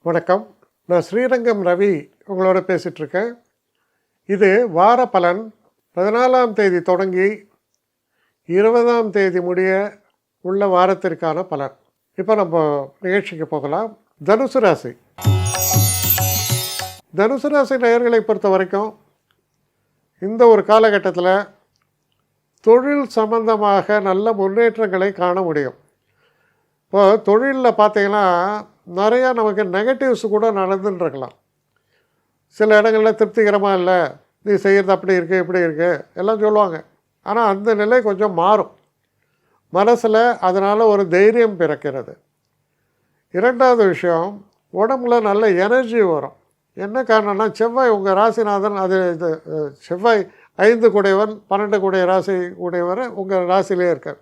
வணக்கம். நான் ஸ்ரீரங்கம் ரவி உங்களோட பேசிகிட்ருக்கேன். இது வார பலன் 14ஆம் தேதி தொடங்கி 20ஆம் தேதி முடிய உள்ள வாரத்திற்கான பலன். இப்போ நம்ம நிகழ்ச்சிக்கு போகலாம். தனுசு ராசி. தனுசு ராசி நேயர்களை பொறுத்த வரைக்கும் இந்த ஒரு காலகட்டத்தில் தொழில் சம்பந்தமாக நல்ல முன்னேற்றங்களை காண முடியும். இப்போ தொழிலில் பார்த்தீங்கன்னா நிறையா நமக்கு நெகட்டிவ்ஸ் கூட நடந்துட்டுருக்கலாம். சில இடங்களில் திருப்திகரமாக இல்லை, நீ செய்கிறது அப்படி இருக்குது இப்படி இருக்குது எல்லாம் சொல்லுவாங்க. ஆனால் அந்த நிலை கொஞ்சம் மாறும். மனசில் அதனால் ஒரு தைரியம் பிறக்கிறது. இரண்டாவது விஷயம், உடம்புல நல்ல எனர்ஜி வரும். என்ன காரணம்னா செவ்வாய் உங்கள் ராசிநாதன், அது இது செவ்வாய் 5 கூடையவன் 12 கூடிய ராசி உடையவர் உங்கள் ராசியிலே இருக்கார்.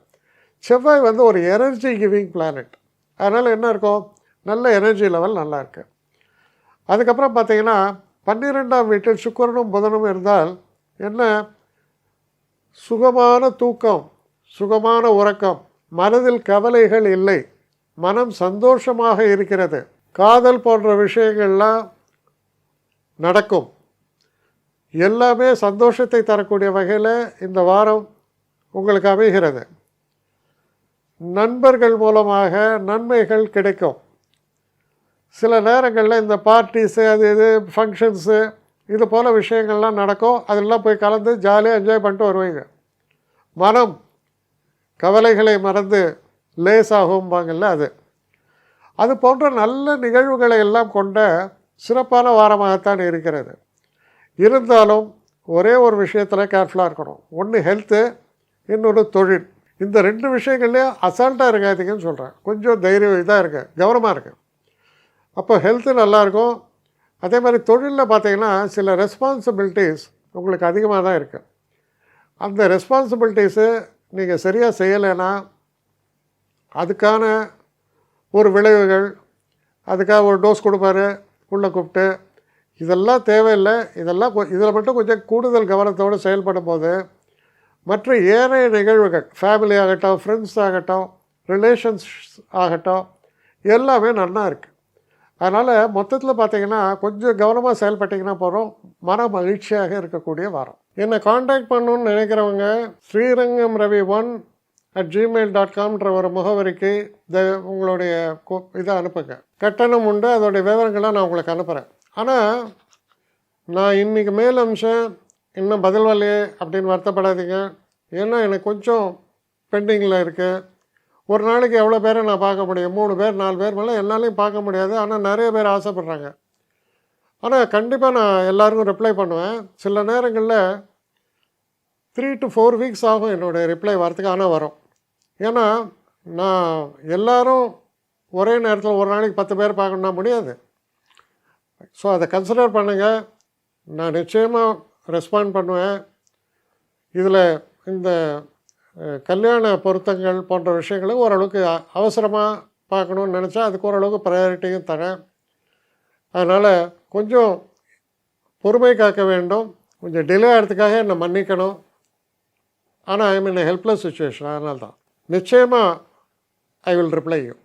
செவ்வாய் ஒரு எனர்ஜி கிவிங் பிளானட். அதனால் என்ன இருக்கும், நல்ல எனர்ஜி லெவல் நல்லா இருக்குது. அதுக்கப்புறம் பார்த்திங்கன்னா 12ஆம் வீட்டில் சுக்கிரனும் புதனும் இருந்தால் என்ன, சுகமான தூக்கம், சுகமான உறக்கம், மனதில் கவலைகள் இல்லை, மனம் சந்தோஷமாக இருக்கிறது, காதல் போன்ற விஷயங்கள்லாம் நடக்கும். எல்லாமே சந்தோஷத்தை தரக்கூடிய வகையில் இந்த வாரம் உங்களுக்கு அமைகிறது. நண்பர்கள் மூலமாக நன்மைகள் கிடைக்கும். சில நேரங்களில் இந்த பார்ட்டிஸு அது இது ஃபங்க்ஷன்ஸு இது போல் விஷயங்கள்லாம் நடக்கும். அதெல்லாம் போய் கலந்து ஜாலியாக என்ஜாய் பண்ணிட்டு வருவீங்க. மனம் கவலைகளை மறந்து லேசாகும்பாங்கல்ல, அது போன்ற நல்ல நிகழ்வுகளை எல்லாம் கொண்ட சிறப்பான வாரமாகத்தான் இருக்கிறது. இருந்தாலும் ஒரே ஒரு விஷயத்தில் கேர்ஃபுல்லாக இருக்கணும். ஒன்று ஹெல்த்து, இன்னொன்று தொழில். இந்த 2 விஷயங்கள்லேயும் அசால்ட்டாக இருக்காதீங்கன்னு சொல்கிறேன். கொஞ்சம் தைரியம் இதாக இருக்குது, கவனமாக இருக்குது. அப்போ ஹெல்த்து நல்லாயிருக்கும். அதே மாதிரி தொழிலில் பார்த்திங்கன்னா சில ரெஸ்பான்சிபிலிட்டிஸ் உங்களுக்கு அதிகமாக தான் இருக்குது. அந்த ரெஸ்பான்சிபிலிட்டிஸு நீங்கள் சரியாக செய்யலைன்னா அதுக்கான ஒரு விளைவுகள், அதுக்காக ஒரு டோஸ் கொடுப்பாரு உள்ளே கூப்பிட்டு, இதெல்லாம் தேவையில்லை. இதில் மட்டும் கொஞ்சம் கூடுதல் கவனத்தோடு செயல்படும் போது மற்ற ஏனைய நிகழ்வுகள், ஃபேமிலி ஆகட்டும், ஃப்ரெண்ட்ஸ் ஆகட்டும், ரிலேஷன்ஸ் ஆகட்டும், எல்லாமே நல்லா இருக்குது. அதனால் மொத்தத்தில் பார்த்திங்கன்னா கொஞ்சம் கவனமாக செயல்பட்டிங்கன்னா போகிறோம். மன மகிழ்ச்சியாக இருக்கக்கூடிய வாரம். என்னை காண்டாக்ட் பண்ணணுன்னு நினைக்கிறவங்க ஸ்ரீரங்கம் ரவி 1@gmail.comன்ற ஒரு முகவரிக்கு உங்களுடைய இதை அனுப்புங்க. கட்டணம் உண்டு, அதோடைய விவரங்களை நான் உங்களுக்கு அனுப்புகிறேன். ஆனால் நான் இன்றைக்கி மேல் அம்சம் இன்னும் பதில் வரலையே அப்படின்னு வருத்தப்படாதீங்க. ஏன்னா எனக்கு கொஞ்சம் பெண்டிங்கில் இருக்குது. ஒரு நாளைக்கு எவ்வளோ பேரை நான் பார்க்க முடியும்? 3 பேர் 4 பேர் மேலே என்னாலையும் பார்க்க முடியாது. ஆனால் நிறைய பேர் ஆசைப்பட்றாங்க. ஆனால் கண்டிப்பாக நான் எல்லாருக்கும் ரிப்ளை பண்ணுவேன். சில நேரங்களில் 3 to 4 வீக்ஸ் ஆகும் என்னுடைய ரிப்ளை வரத்துக்கு. ஆனால் வரும். ஏன்னா நான் எல்லோரும் ஒரே நேரத்தில் ஒரு நாளைக்கு 10 பேர் பார்க்கணுன்னா முடியாது. ஸோ அதை கன்சிடர் பண்ணுங்கள். நான் நிச்சயமாக ரெஸ்பாண்ட் பண்ணுவேன். இதில் இந்த கல்யாண பொருத்தங்கள் போன்ற விஷயங்களை ஓரளவுக்கு அவசரமாக பார்க்கணுன்னு நினச்சா அதுக்கு ஓரளவுக்கு ப்ரையாரிட்டியும் தரேன். அதனால் கொஞ்சம் பொறுமை காக்க வேண்டும். கொஞ்சம் டிலே ஆகிறதுக்காக என்னை மன்னிக்கணும். ஆனால் ஐ மீன் ஹெல்ப்லெஸ் சுச்சுவேஷன். அதனால தான் நிச்சயமாக ஐ வில் ரிப்ளை யூ.